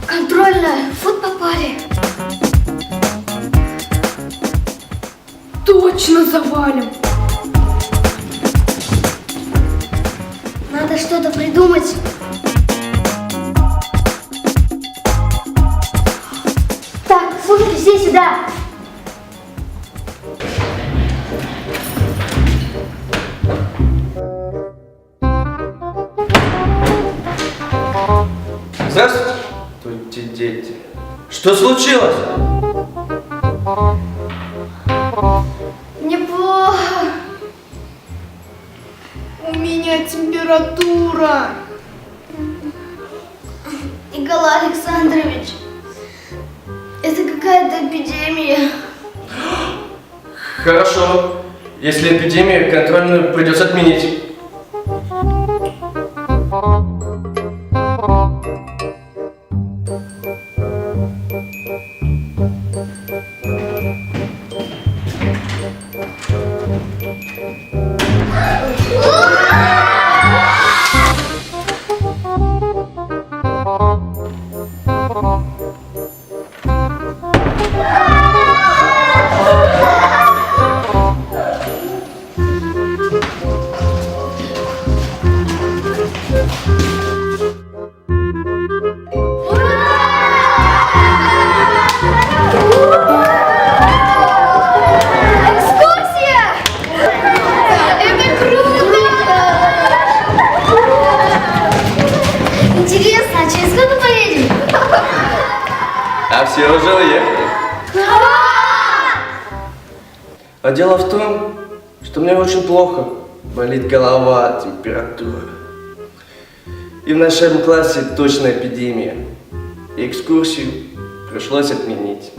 Контрольная, фут попали. Точно завалим. Надо что-то придумать. Так, слушайте, все сюда. Здравствуйте, дети. Что случилось? Мне плохо. У меня температура. Николай Александрович, это какая-то эпидемия. Хорошо. Если эпидемию, контрольную придется отменить. Интересно, а через сколько поедем? А все уже уехали. А дело в том, что мне очень плохо. Болит голова, температура. И в нашем классе точно эпидемия. И экскурсию пришлось отменить.